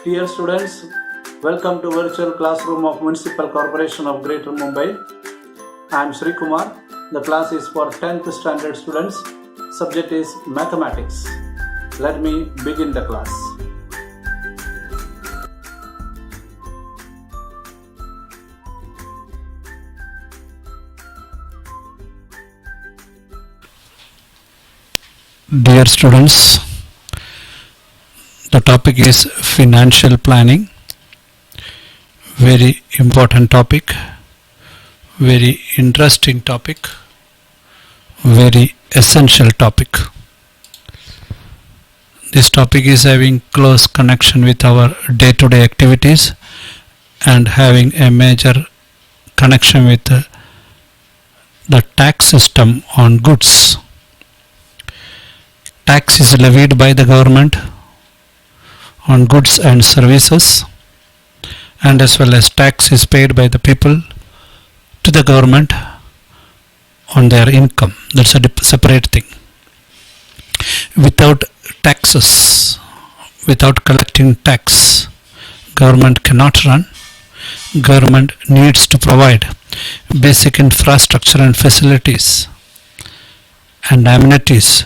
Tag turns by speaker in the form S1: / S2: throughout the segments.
S1: Dear students, welcome to virtual classroom of Municipal Corporation of Greater Mumbai. I am Sreekumar. The class is for 10th standard students. Subject is mathematics. Let me begin the class.
S2: Dear students, the topic is financial planning. Very important topic, very interesting topic, very essential topic. This topic is having close connection with our day-to-day activities and having a major connection with the tax system on goods. Tax is levied by the government on goods and services, and as well as tax is paid by the people to the government on their income. That's a separate thing. Without taxes, without collecting tax, government cannot run. Government needs to provide basic infrastructure and facilities and amenities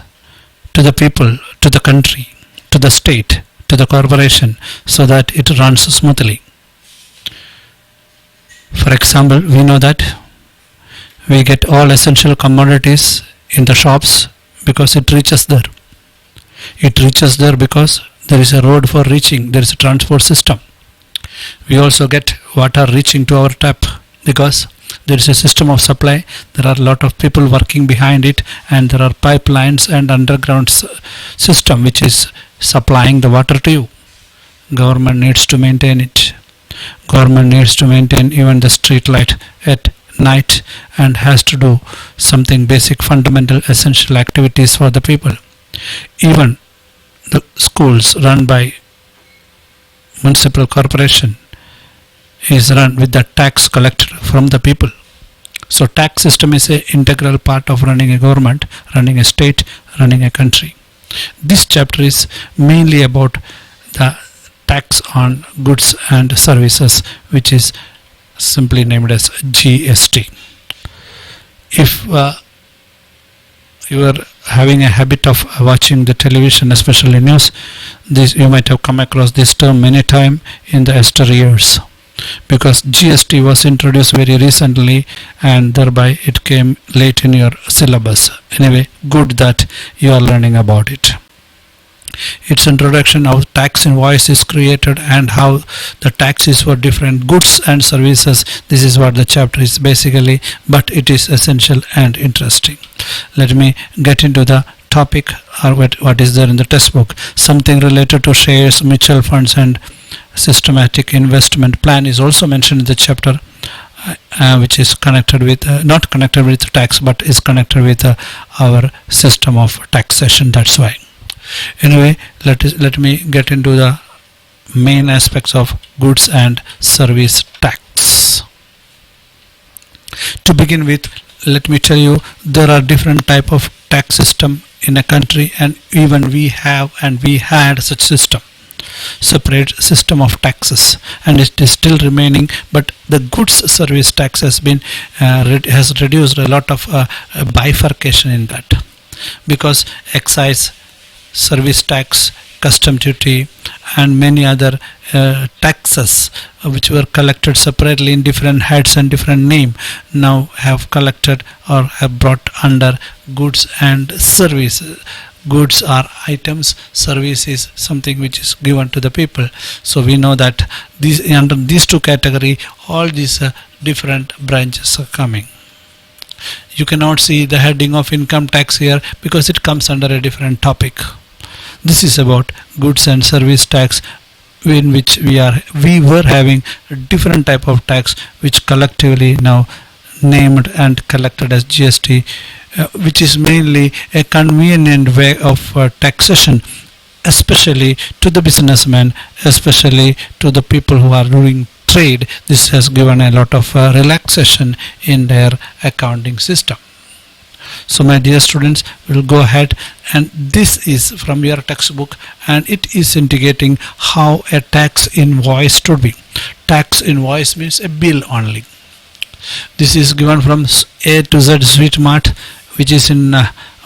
S2: to the people, to the country, to the state, to the corporation, so that it runs smoothly. For example, we know that we get all essential commodities in the shops because it reaches there. It reaches there because there is a road for reaching, there is a transport system. We also get water reaching to our tap because there is a system of supply. There are a lot of people working behind it, and there are pipelines and underground system which is supplying the water to you. Government needs to maintain it. Government needs to maintain even the street light at night and has to do something basic, fundamental, essential activities for the people. Even the schools run by municipal corporation is run with the tax collected from the people. So tax system is an integral part of running a government, running a state, running a country. This chapter is mainly about the tax on goods and services, which is simply named as GST. If you are having a habit of watching the television, especially news, you might have come across this term many times in the yesteryears years, because GST was introduced very recently and thereby it came late in your syllabus. Anyway, good that you are learning about it. Its introduction of tax invoice is created and how the tax is for different goods and services. This is what the chapter is basically, but it is essential and interesting. Let me get into the topic, or what is there in the textbook. Something related to shares, mutual funds and systematic investment plan is also mentioned in the chapter, which is connected with not connected with tax, but is connected with our system of taxation. That's why. Anyway, let me get into the main aspects of goods and service tax. To begin with, let me tell you, there are different type of tax system in a country, and even we have and we had such system, separate system of taxes, and it is still remaining. But the goods service tax has been has reduced a lot of bifurcation in that, because excise, service tax, custom duty and many other taxes which were collected separately in different heads and different name, now have collected or have brought under goods and services. Goods are items, service is something which is given to the people. So we know that under these two categories, all these different branches are coming. You cannot see the heading of income tax here because it comes under a different topic. This is about goods and service tax, in which we were having a different type of tax, which collectively now named and collected as GST, which is mainly a convenient way of taxation, especially to the businessmen, especially to the people who are doing trade. This has given a lot of relaxation in their accounting system. So my dear students, we'll go ahead, and this is from your textbook, and it is indicating how a tax invoice should be. Tax invoice means a bill only. This is given from A to Z Sweet Mart, which is in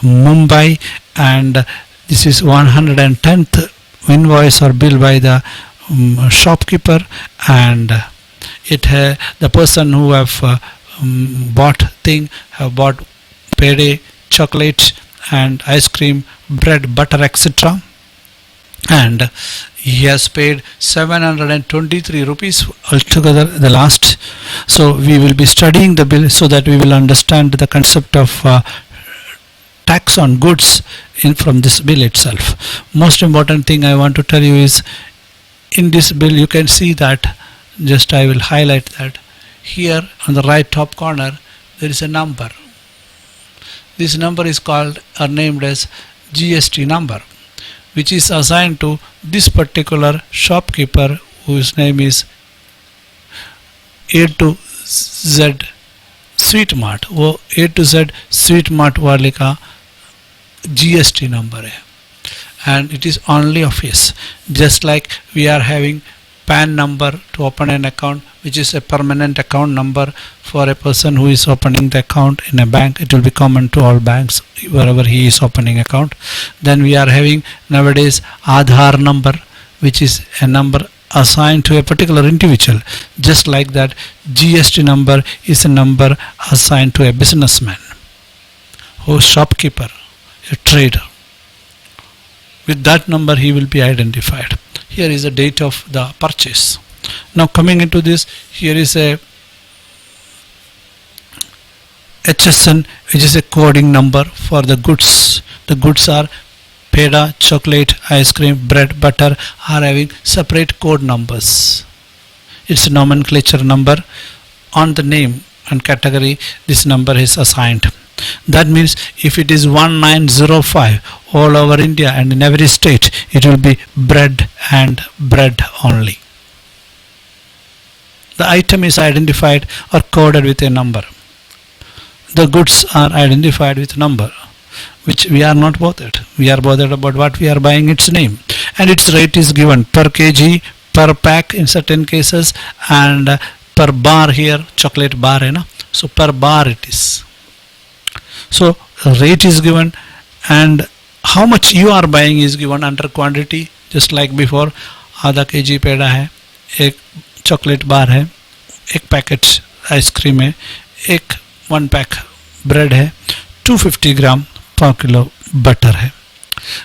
S2: Mumbai, and this is 110th invoice or bill by the shopkeeper, and the person who have bought thing have bought payday, chocolate and ice cream, bread, butter, etc., and he has paid 723 rupees altogether, the last. So we will be studying the bill so that we will understand the concept of tax on goods from this bill itself. Most important thing I want to tell you is, in this bill you can see that, just I will highlight that here on the right top corner there is a number. This number is called or named as GST number, which is assigned to this particular shopkeeper whose name is A to Z Sweet Mart. वो A to Z Sweet Mart वाले का GST number है, and it is only of his. Just like we are having PAN number to open an account, which is a permanent account number for a person who is opening the account in a bank. It will be common to all banks wherever he is opening account. Then we are having nowadays Aadhaar number, which is a number assigned to a particular individual. Just like that, GST number is a number assigned to a businessman, who shopkeeper, a trader. With that number he will be identified. Here is the date of the purchase. Now coming into this, here is a HSN, which is a coding number for the goods. The goods are peda, chocolate, ice cream, bread, butter, are having separate code numbers. It's a nomenclature number. On the name and category, this number is assigned. That means if it is 1905 all over India and in every state, it will be bread and bread only. The item is identified or coded with a number. The goods are identified with number, which we are not bothered. We are bothered about what we are buying, its name, and its rate is given per kg, per pack in certain cases, and per bar. Here chocolate bar hai na, so per bar it is. So rate is given, and how much you are buying is given under quantity. Just like before, आधा kg पेड़ा है, एक chocolate bar है, एक packet ice cream है, एक 1 pack bread है, 250 ग्राम per kilo butter है.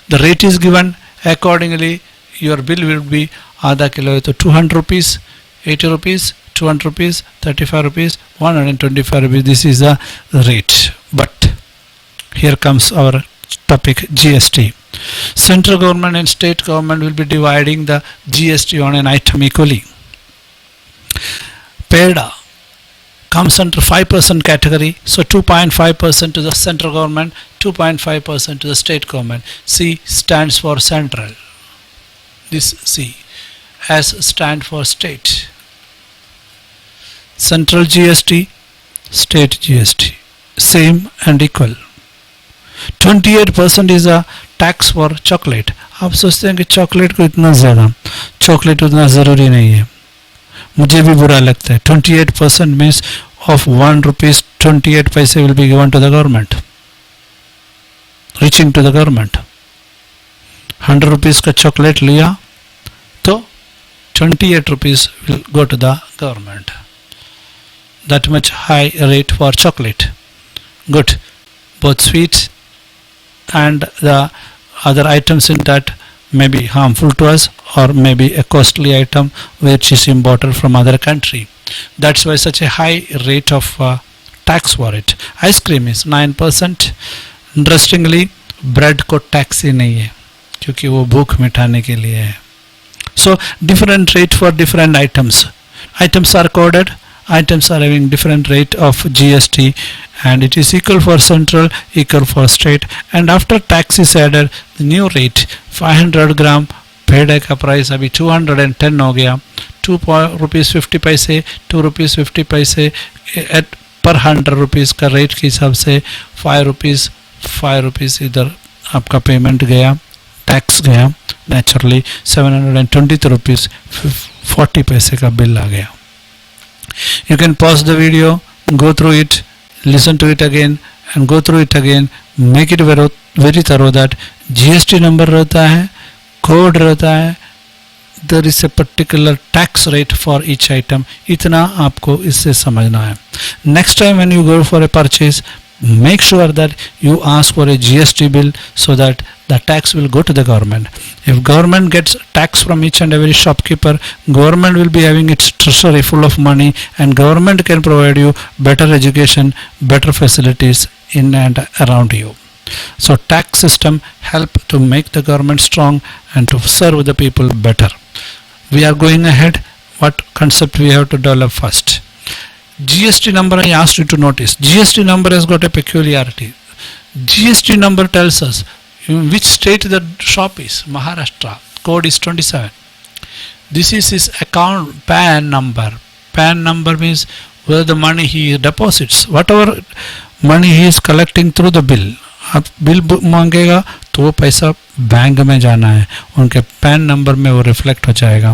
S2: The rate is given accordingly. Your bill will be आधा किलो है तो 200 rupees, 80 rupees, 200 rupees, 35 rupees, 125 rupees. This is the rate. But here comes our topic, GST. Central government and state government will be dividing the GST on an item equally. Peda comes under 5% category, so 2.5% to the central government, 2.5% to the state government. C stands for central. This C. S stands for state. Central GST, state GST, same and equal. 28% is a tax for chocolate. आप सोचते हैं कि chocolate को इतना ज़्यादा, chocolate उतना ज़रूरी नहीं है, मुझे भी बुरा लगता है. 28% means of 1 rupees 28 paise will be given to the government, reaching to the government. 100 rupees का चॉकलेट लिया तो 28 rupees will go to the government. That much high rate for chocolate. Good. Both sweets and the other items in that may be harmful to us, or maybe a costly item which is imported from other country. That's why such a high rate of tax for it. Ice cream is 9%. Interestingly, bread को tax ही नहीं है, क्योंकि वो भूख मिटाने के लिए है. So different rate for different items. Items are coded. Items are having different rate of GST, and it is equal for central, equal for state, and after tax is added, the new rate 500 ग्राम पेड़े का price अभी 210 हो गया. 2 rupees 50 paise, 2 rupees 50 paise at पर 100 rupees का rate के हिसाब से 5 रुपीज़ इधर आपका पेमेंट गया, टैक्स गया, नेचुरली 720 रुपीज़ 40 पैसे का बिल आ गया. You can pause the video, go through it, listen to it again and go through it again. Make it very thorough that GST number रहता है, code रहता है, there is a particular tax rate for each item. इतना आपको इससे समझना है. Next time when you go for a purchase, make sure that you ask for a GST bill so that the tax will go to the government. If government gets tax from each and every shopkeeper, government will be having its treasury full of money and government can provide you better education, better facilities in and around you. So tax system help to make the government strong and to serve the people better. We are going ahead. What concept we have to develop first? GST number I asked you to notice. GST number has got a peculiarity. GST number tells us in which state the shop is. Maharashtra. Code is 27. This is his account PAN number. PAN number means where the money he deposits. Whatever money he is collecting through the bill. आप bill मांगेगा तो वो पैसा bank में जाना है, उनके pan number में वो रिफ्लेक्ट हो जाएगा.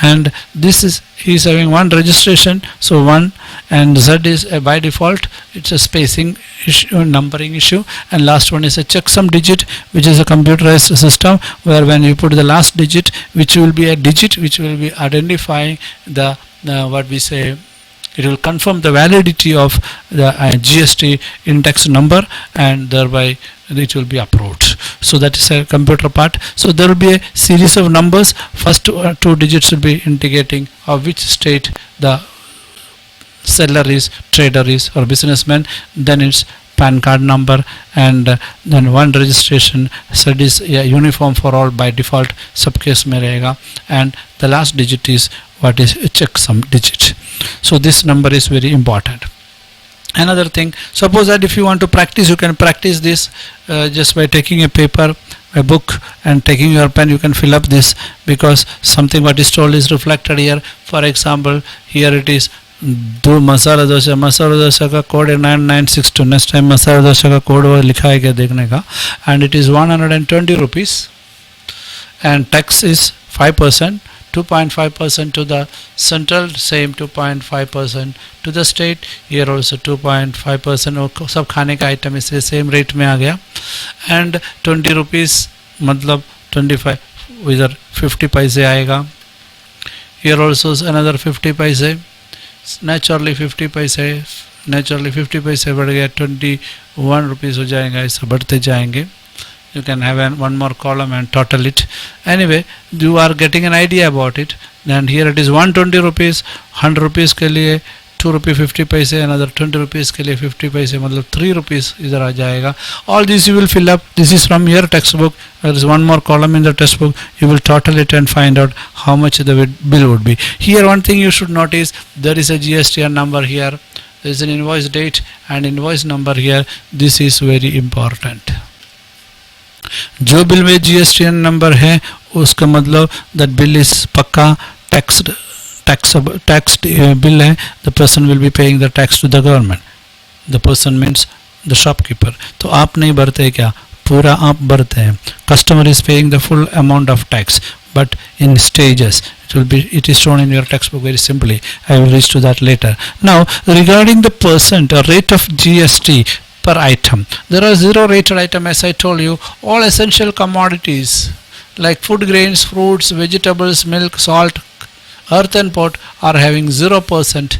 S2: And this is he is having one registration, so one and Z is by default it's a spacing issue, numbering issue, and last one is a checksum digit, which is a computerized system where when you put the last digit, which will be a digit which will be identifying the what we say, it will confirm the validity of the GST index number and thereby it will be approved. So that is a computer part. So there will be a series of numbers. First two digits will be indicating of which state the seller is, trader is or businessman. Then it's PAN card number and then one registration. So it is uniform for all by default. सब case में रहेगा. And the last digit is what is a checksum digit. So this number is very important. Another thing, suppose that if you want to practice, you can practice this just by taking a paper, a book and taking your pen. You can fill up this because something what is told is reflected here. For example, here it is दो मसाला डोसा का code है 9962. Next time masala dosa का code वो लिखा है क्या देखने का. And it is 120 rupees and tax is 5%, 2.5% to the central, same 2.5% to the state. Here also 2.5%. और सब खाने का आइटम इसलिए सेम रेट में आ गया. एंड 20 रुपीज़ मतलब 25 इधर 50 पैसे आएगा. Here also another 50 पैसे. Naturally 50 पैसे, naturally 50 पैसे बढ़ गया, 21 रुपीज़ हो जाएगा. ऐसा बढ़ते जाएंगे. You can have one more column and total it. Anyway, you are getting an idea about it. And here it is 120 rupees, 100 rupees के लिए 2 rupees 50 पैसे, another 20 rupees के लिए 50 पैसे, मतलब 3 rupees इधर आ जाएगा. All this you will fill up. This is from your textbook. There is one more column in the textbook. You will total it and find out how much the bill would be. Here one thing you should notice, there is a GSTN number here. There is an invoice date and invoice number here. This is very important. जो bill में GSTN number है उसका मतलब that bill is पक्का tax bill है. The person will be paying the tax to the government. The person means the shopkeeper. तो आप नहीं भरते क्या, पूरा आप भरते हैं. Customer is paying the full amount of tax but in stages. It is shown in your textbook very simply. I will reach to that later. Now regarding the percent or rate of GST per item, there are zero rated item, as I told you. All essential commodities like food grains, fruits, vegetables, milk, salt, earth and pot are having 0%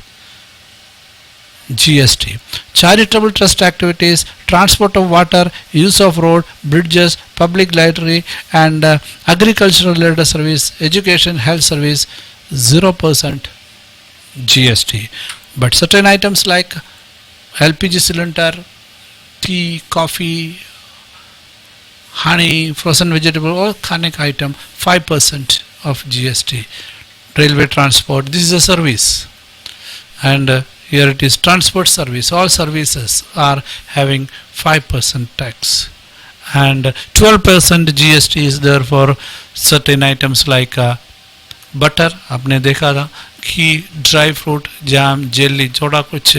S2: GST. Charitable trust activities, transport of water, use of road, bridges, public library and agricultural related service, education, health service, 0% GST. But certain items like LPG cylinder, tea, coffee, honey, frozen vegetable or खाने का item 5% of GST. Railway transport, this is a service. And here it is transport service. All services are having 5% tax. And 12% GST is there for certain items like butter. आपने देखा था घी, dry fruit, jam, jelly, थोड़ा कुछ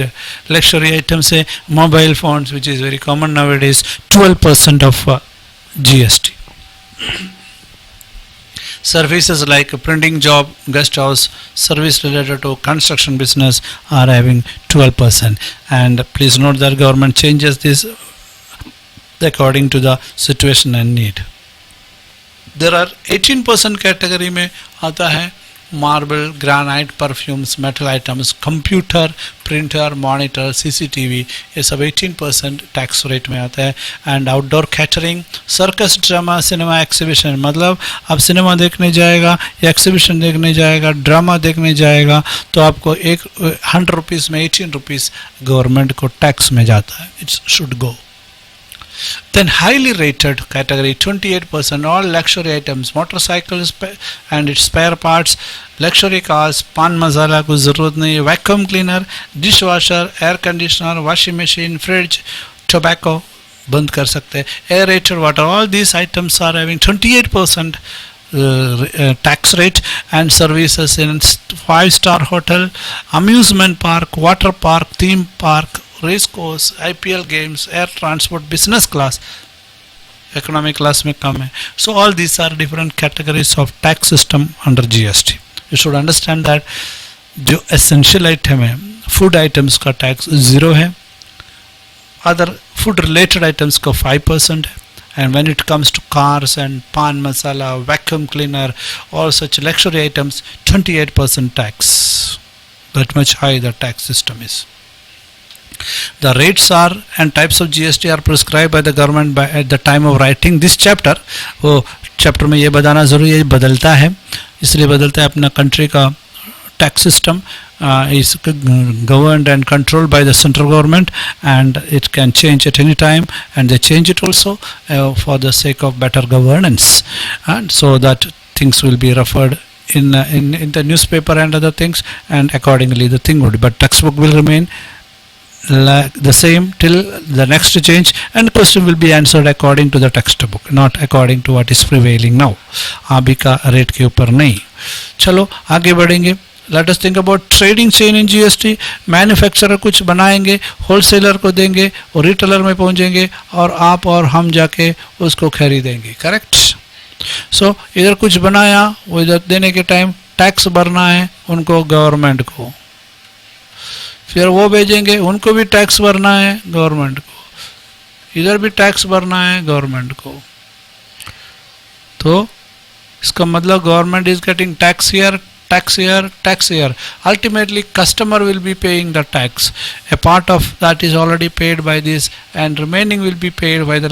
S2: luxury items है, mobile phones which is very common nowadays, 12% of GST. Services like printing job, guest house, service related to construction business are having 12%. And please note that government changes this according to the situation and need. There are 18% category में आता है marble, granite, perfumes, metal items, computer, printer, monitor, CCTV, ये सब 18% tax rate में आता है. And outdoor catering, circus, drama, cinema, exhibition, मतलब आप सिनेमा देखने जाएगा या एक्सिबिशन देखने जाएगा, ड्रामा देखने जाएगा, तो आपको 100 रुपीज़ में 18 रुपीज़ गवर्नमेंट को टैक्स में जाता है. It's should go. Then highly rated category 28%, all luxury items, motorcycles and its spare parts, luxury cars, pan masala को ज़रूरत नहीं है, vacuum cleaner, dishwasher, air conditioner, washing machine, fridge, tobacco बंद कर सकते हैं, aerated water, all these items are having 28% tax rate. And services in 5-star hotel, amusement park, water park, theme park, race course, IPL games, air transport, business class, economic class में कम है. So all these are different categories of tax system under GST. You should understand that जो essential item है, food items का tax 0 है, other food related items का 5% है, and when it comes to cars and pan masala, vacuum cleaner, all such luxury items, 28% tax. That much high the tax system is. The rates are and types of GST are prescribed by the government by at the time of writing this chapter. वो chapter में ये बताना ज़रूरी है, बदलता है, इसलिए बदलता है. अपना कंट्री का tax system is governed and controlled by the central government, and it can change at any time, and they change it also for the sake of better governance, and so that things will be referred in the newspaper and other things, and accordingly the thing would, but textbook will remain like the same till the next change, and question will be answered according to the textbook, not according to what is prevailing now. अभी का rate के ऊपर नहीं. चलो आगे बढ़ेंगे. Let us think about trading chain in GST. Manufacturer कुछ बनाएंगे, होलसेलर को देंगे, और रिटेलर में पहुंचेंगे, और आप और हम जाके उसको खरीदेंगे. करेक्ट. सो इधर कुछ बनाया, वो इधर देने के टाइम टैक्स भरना है उनको, गवर्नमेंट को. फिर वो भेजेंगे, उनको भी टैक्स भरना है गवर्नमेंट को, इधर भी टैक्स भरना है गवर्नमेंट को. तो इसका मतलब government is getting tax here, tax here, tax here. Ultimately customer will be paying the tax. A part of that is already paid by this, and remaining will be paid by the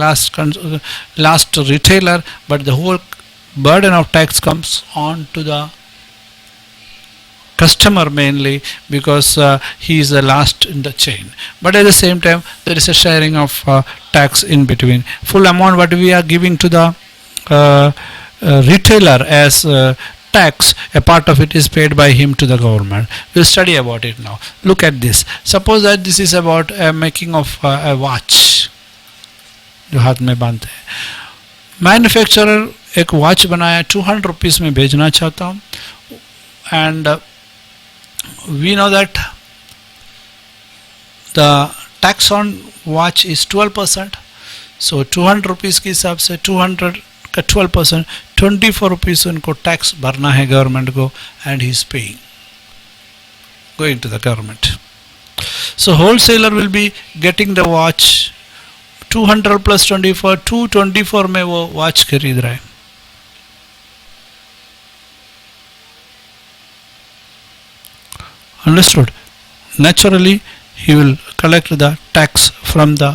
S2: last retailer, but the whole burden of tax comes on to the customer mainly, because he is the last in the chain. But at the same time there is a sharing of tax in between. Full amount what we are giving to the retailer as tax, a part of it is paid by him to the government. We'll study about it now. Look at this. Suppose that this is about making of a watch जो हाथ में बांधते हैं. Manufacturer एक watch बनाया, 200 rupees में भेजना चाहता हूँ, and we know that the tax on watch is 12%. So 200 rupees के हिसाब से 200 का 12%, 24 रुपीज़ उनको टैक्स भरना है गवर्नमेंट को, and he is paying, going to the government. So wholesaler will be getting the watch 200 plus 24, 224 में वो वॉच खरीद रहा है. Understood? Naturally he will collect the tax from the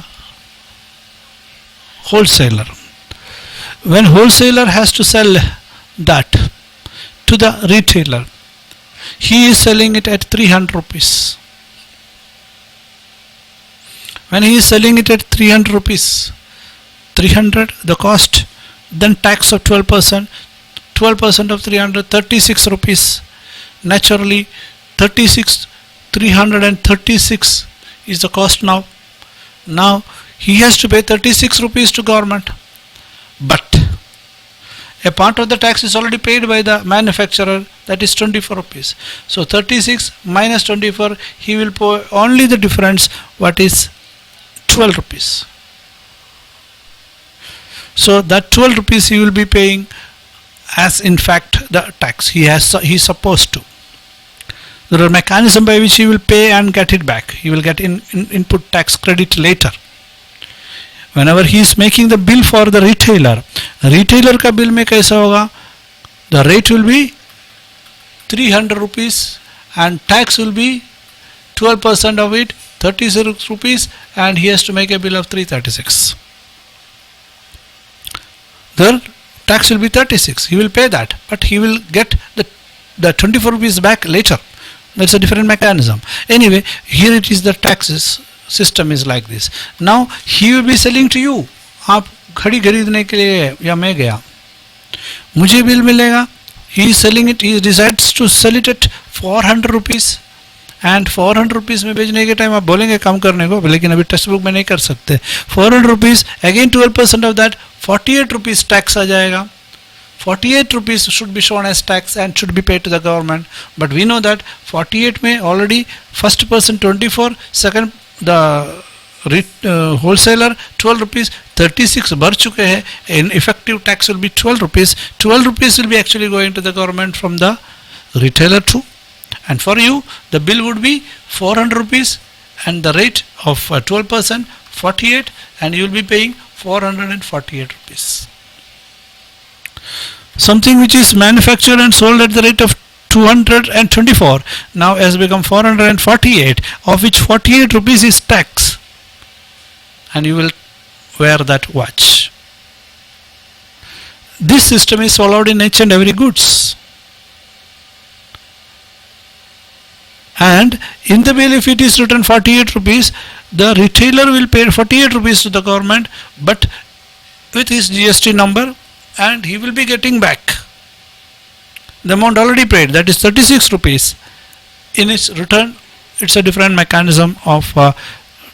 S2: wholesaler. When wholesaler has to sell that to the retailer, he is selling it at 300 rupees. When he is selling it at 300 rupees, 300 the cost, then tax of 12%, 12% of 300, 36 rupees. Naturally 36, 336 is the cost now. Now he has to pay 36 rupees to government. But A part of the tax is already paid by the manufacturer, that is 24 rupees. So 36 minus 24, he will pay only the difference, what is 12 rupees. So that 12 rupees he will be paying as in fact the tax he is supposed to. There are a mechanism by which he will pay and get it back. He will get input tax credit later. Whenever he is making the bill for the retailer का bill में कैसा होगा? The rate will be 300 rupees and tax will be 12% of it, 36 rupees, and he has to make a bill of 336. The tax will be 36. He will pay that, but he will get the 24 rupees back later. That's a different mechanism. Anyway, here it is, the taxes system is like this. Now he will be selling to you. आप घड़ी खरीदने के लिए या मैं गया, मुझे bill मिलेगा. He is selling it. He decides to sell it at 400 rupees. And 400 rupees में बेचने के टाइम आप बोलेंगे कम करने को, लेकिन अभी टेक्स्ट बुक में नहीं कर सकते. 400 rupees, again 12% of that, 48 rupees tax आ जाएगा. 48 rupees should be shown as tax and should be paid to the government. But we know that 48 में already first person 24, second the wholesaler 12 rupees, 36 बढ़ चुके हैं. In effective tax will be 12 rupees. 12 rupees will be actually going to the government from the retailer too. And for you, the bill would be 400 rupees and the rate of 12%, 48, and you will be paying 448 rupees. Something which is manufactured and sold at the rate of 224 now has become 448, of which 48 rupees is tax, and you will wear that watch. This system is followed in each and every goods. And in the bill, if it is written 48 rupees, the retailer will pay 48 rupees to the government, but with his GST number, and he will be getting back the amount already paid, that is 36 rupees. In its return, it's a different mechanism of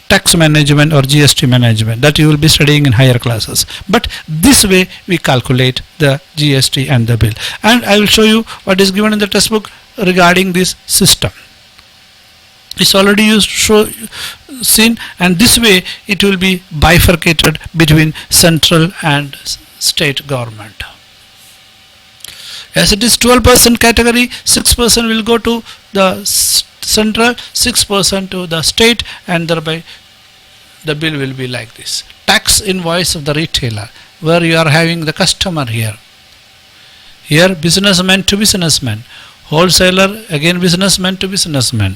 S2: tax management or GST management that you will be studying in higher classes. But this way we calculate the GST and the bill. And I will show you what is given in the textbook regarding this system. It's already seen, and this way it will be bifurcated between central and state government. As it is 12% category, 6% will go to the central, 6% to the state, and thereby the bill will be like this. Tax invoice of the retailer, where you are having the customer here. Here businessman to businessman, wholesaler again businessman to businessman.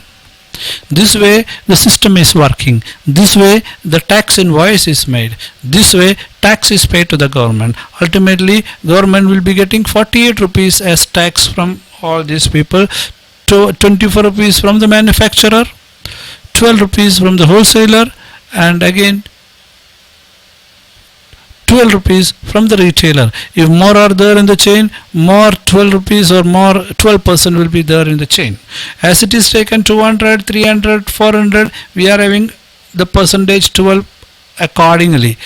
S2: This way the system is working. This way the tax invoice is made. This way tax is paid to the government. Ultimately government will be getting 48 rupees as tax from all these people, 24 rupees from the manufacturer, 12 rupees from the wholesaler, and again 12 rupees from the retailer. If more are there in the chain, more 12 rupees or more 12% will be there in the chain. As it is taken 200, 300, 400, we are having the percentage 12 accordingly.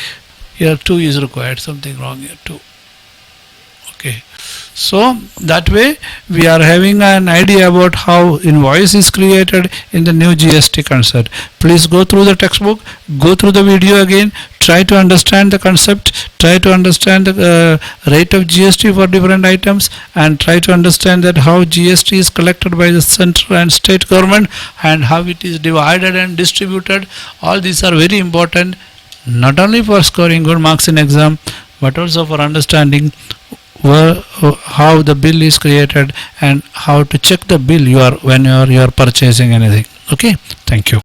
S2: Here 2 is required, something wrong here, 2. Okay. So that way we are having an idea about how invoice is created in the new GST concept. Please go through the textbook, go through the video again, try to understand the concept, try to understand the rate of GST for different items, and try to understand that how GST is collected by the central and state government and how it is divided and distributed. All these are very important, not only for scoring good marks in exam, but also for understanding how the bill is created and how to check the bill when you are purchasing anything. Okay, thank you.